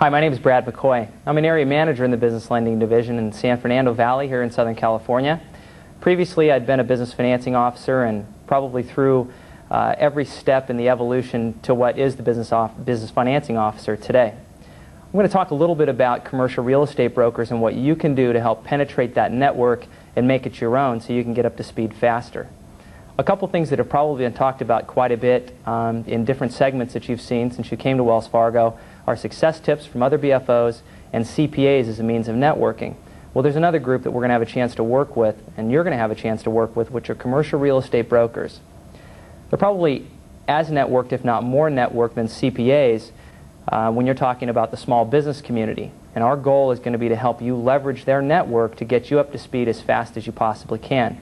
Hi, my name is Brad McCoy. I'm an area manager in the business lending division in San Fernando Valley here in Southern California. Previously, I'd been a business financing officer and probably through every step in the evolution to what is the business financing officer today. I'm going to talk a little bit about commercial real estate brokers and what you can do to help penetrate that network and make it your own so you can get up to speed faster. A couple things that have probably been talked about quite a bit in different segments that you've seen since you came to Wells Fargo are success tips from other BFOs and CPAs as a means of networking. Well, there's another group that we're going to have a chance to work with, and you're going to have a chance to work with, which are commercial real estate brokers. They're probably as networked, if not more networked, than CPAs when you're talking about the small business community. And our goal is going to be to help you leverage their network to get you up to speed as fast as you possibly can.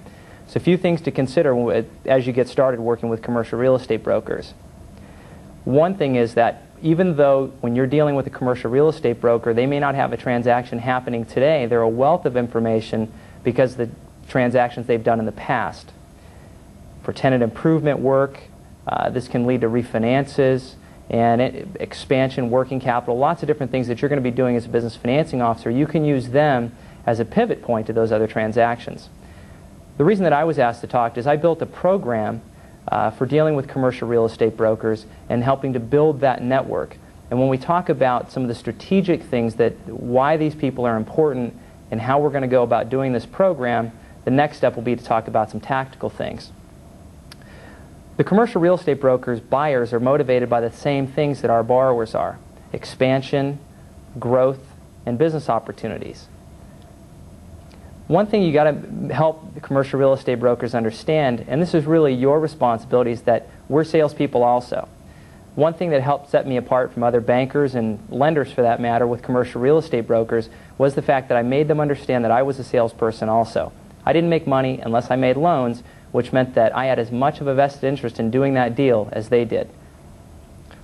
So a few things to consider as you get started working with commercial real estate brokers. One thing is that even though when you're dealing with a commercial real estate broker, they may not have a transaction happening today, they're a wealth of information because of the transactions they've done in the past. For tenant improvement work, this can lead to refinances and expansion, working capital, lots of different things that you're going to be doing as a business financing officer. You can use them as a pivot point to those other transactions. The reason that I was asked to talk is I built a program for dealing with commercial real estate brokers and helping to build that network. And when we talk about some of the strategic things that why these people are important and how we're going to go about doing this program, the next step will be to talk about some tactical things. The commercial real estate brokers' buyers are motivated by the same things that our borrowers are: expansion, growth, and business opportunities. One thing you got to help the commercial real estate brokers understand, and this is really your responsibility, is that we're salespeople also. One thing that helped set me apart from other bankers and lenders, for that matter, with commercial real estate brokers was the fact that I made them understand that I was a salesperson also. I didn't make money unless I made loans, which meant that I had as much of a vested interest in doing that deal as they did.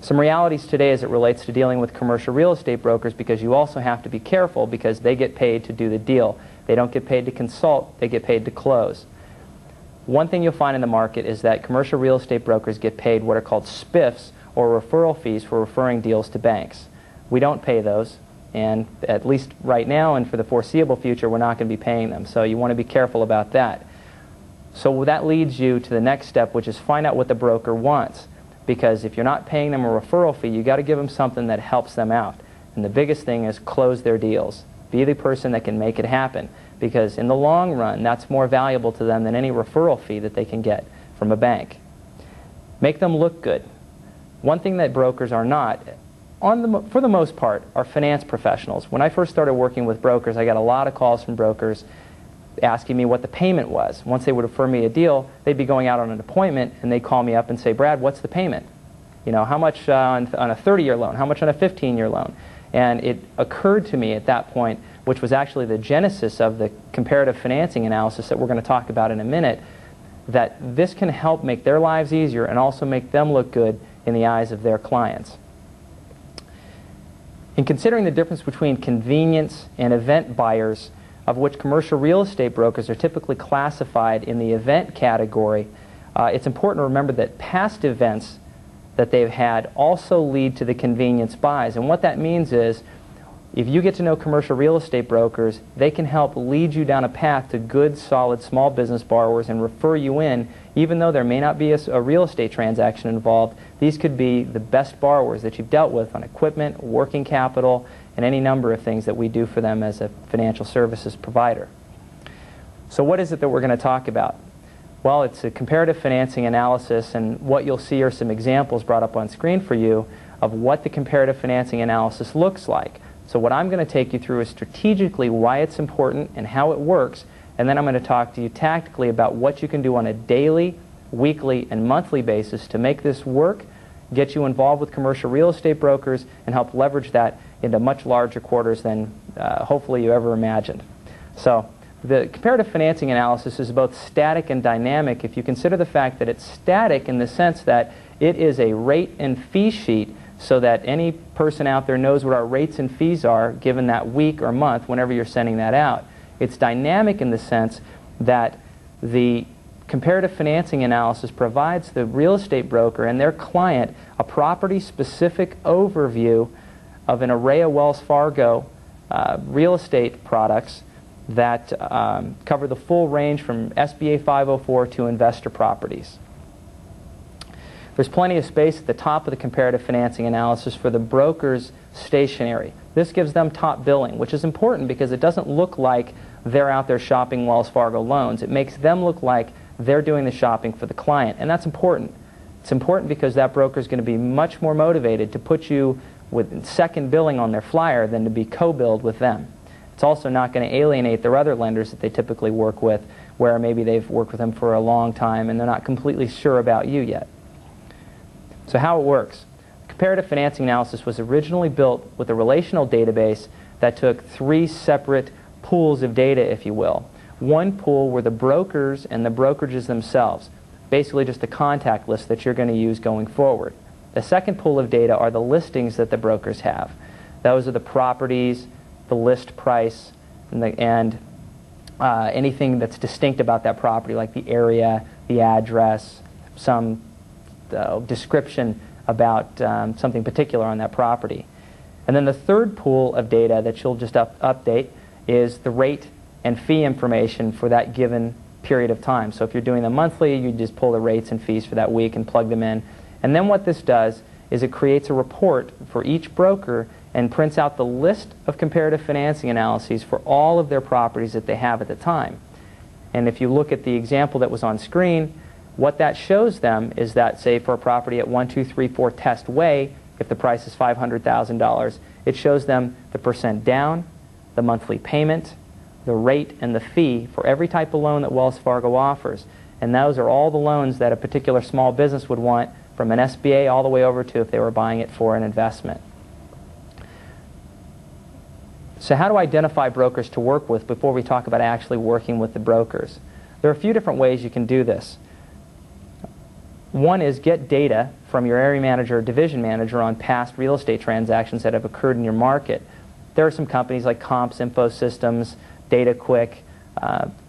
Some realities today as it relates to dealing with commercial real estate brokers, because you also have to be careful because they get paid to do the deal. They don't get paid to consult, they get paid to close. One thing you'll find in the market is that commercial real estate brokers get paid what are called SPIFs, or referral fees, for referring deals to banks. We don't pay those, and at least right now and for the foreseeable future, we're not going to be paying them. So you want to be careful about that. So that leads you to the next step, which is find out what the broker wants. Because if you're not paying them a referral fee, you got to give them something that helps them out. And the biggest thing is close their deals. Be the person that can make it happen, because in the long run, that's more valuable to them than any referral fee that they can get from a bank. Make them look good. One thing that brokers are not, for the most part, are finance professionals. When I first started working with brokers, I got a lot of calls from brokers asking me what the payment was. Once they would refer me a deal, they'd be going out on an appointment, and they'd call me up and say, "Brad, what's the payment? You know, how much on a 30-year loan? How much on a 15-year loan?" And it occurred to me at that point, which was actually the genesis of the comparative financing analysis that we're going to talk about in a minute, that this can help make their lives easier and also make them look good in the eyes of their clients. In considering the difference between convenience and event buyers, of which commercial real estate brokers are typically classified in the event category, it's important to remember that past events that they've had also lead to the convenience buys. And what that means is, if you get to know commercial real estate brokers, they can help lead you down a path to good, solid small business borrowers and refer you in, even though there may not be a real estate transaction involved. These could be the best borrowers that you've dealt with on equipment, working capital, and any number of things that we do for them as a financial services provider. So what is it that we're going to talk about? Well, it's a comparative financing analysis, and what you'll see are some examples brought up on screen for you of what the comparative financing analysis looks like. So what I'm going to take you through is strategically why it's important and how it works, and then I'm going to talk to you tactically about what you can do on a daily, weekly, and monthly basis to make this work, get you involved with commercial real estate brokers, and help leverage that into much larger quarters than hopefully you ever imagined. So the comparative financing analysis is both static and dynamic if you consider the fact that it's static in the sense that it is a rate and fee sheet, so that any person out there knows what our rates and fees are given that week or month whenever you're sending that out. It's dynamic in the sense that the comparative financing analysis provides the real estate broker and their client a property-specific overview of an array of Wells Fargo real estate products that cover the full range from SBA 504 to investor properties. There's plenty of space at the top of the comparative financing analysis for the broker's stationery. This gives them top billing, which is important because it doesn't look like they're out there shopping Wells Fargo loans. It makes them look like they're doing the shopping for the client, and that's important. It's important because that broker is going to be much more motivated to put you with second billing on their flyer than to be co-billed with them. It's also not going to alienate their other lenders that they typically work with, where maybe they've worked with them for a long time and they're not completely sure about you yet. So how it works. Comparative financing analysis was originally built with a relational database that took 3 separate pools of data, if you will. One pool were the brokers and the brokerages themselves, basically just a contact list that you're going to use going forward. The second pool of data are the listings that the brokers have. Those are the properties, the list price, and anything that's distinct about that property, like the area, the address, some description about something particular on that property. And then the third pool of data that you'll just update is the rate and fee information for that given period of time. So if you're doing them monthly, you just pull the rates and fees for that week and plug them in. And then what this does is it creates a report for each broker and prints out the list of comparative financing analyses for all of their properties that they have at the time. And if you look at the example that was on screen, what that shows them is that, say, for a property at 1234 Test Way, if the price is $500,000, it shows them the percent down, the monthly payment, the rate, and the fee for every type of loan that Wells Fargo offers. And those are all the loans that a particular small business would want, from an SBA all the way over to if they were buying it for an investment. So how to identify brokers to work with before we talk about actually working with the brokers? There are a few different ways you can do this. One is get data from your area manager or division manager on past real estate transactions that have occurred in your market. There are some companies like Comps, Infosystems, DataQuick.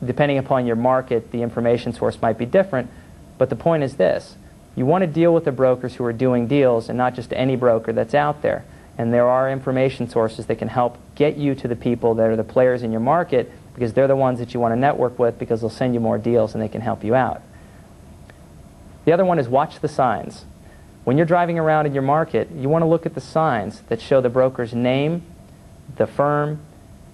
Depending upon your market, the information source might be different, but the point is this. You want to deal with the brokers who are doing deals and not just any broker that's out there. And there are information sources that can help get you to the people that are the players in your market, because they're the ones that you want to network with, because they'll send you more deals and they can help you out. The other one is watch the signs. When you're driving around in your market, you want to look at the signs that show the broker's name, the firm,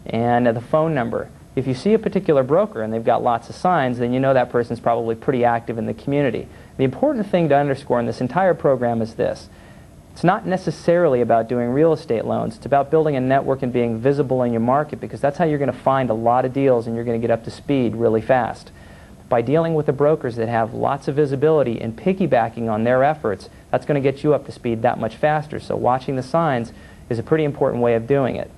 and the phone number. If you see a particular broker and they've got lots of signs, then you know that person's probably pretty active in the community. The important thing to underscore in this entire program is this. It's not necessarily about doing real estate loans. It's about building a network and being visible in your market, because that's how you're going to find a lot of deals and you're going to get up to speed really fast. By dealing with the brokers that have lots of visibility and piggybacking on their efforts, that's going to get you up to speed that much faster. So watching the signs is a pretty important way of doing it.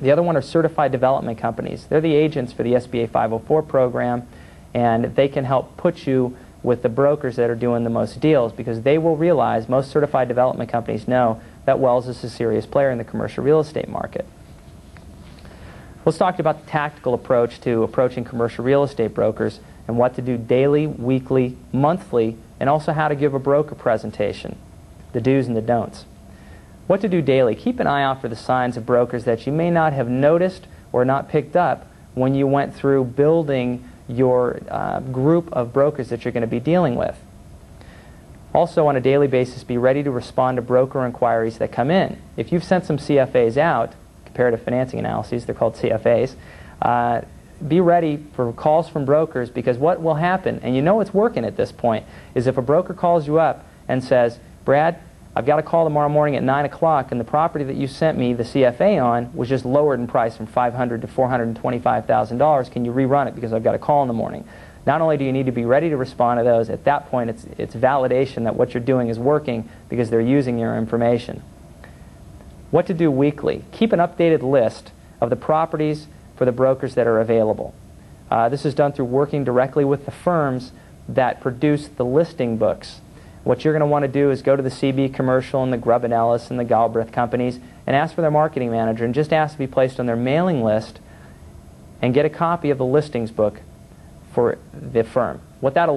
The other one are certified development companies. They're the agents for the SBA 504 program, and they can help put you with the brokers that are doing the most deals, because they will realize, most certified development companies know, that Wells is a serious player in the commercial real estate market. Let's talk about the tactical approach to approaching commercial real estate brokers, and what to do daily, weekly, monthly, and also how to give a broker presentation, the do's and the don'ts. What to do daily. Keep an eye out for the signs of brokers that you may not have noticed or not picked up when you went through building your group of brokers that you're going to be dealing with. Also, on a daily basis, be ready to respond to broker inquiries that come in. If you've sent some CFAs out, comparative financing analyses, they're called CFAs, be ready for calls from brokers, because what will happen, and you know it's working at this point, is if a broker calls you up and says, Brad, I've got a call tomorrow morning at 9 o'clock, and the property that you sent me the CFA on was just lowered in price from $500,000 to $425,000. Can you rerun it, because I've got a call in the morning? Not only do you need to be ready to respond to those, at that point it's validation that what you're doing is working, because they're using your information. What to do weekly. Keep an updated list of the properties for the brokers that are available. This is done through working directly with the firms that produce the listing books. What you're going to want to do is go to the CB Commercial and the Grubb & Ellis and the Galbraith companies and ask for their marketing manager, and just ask to be placed on their mailing list and get a copy of the listings book for the firm. What that'll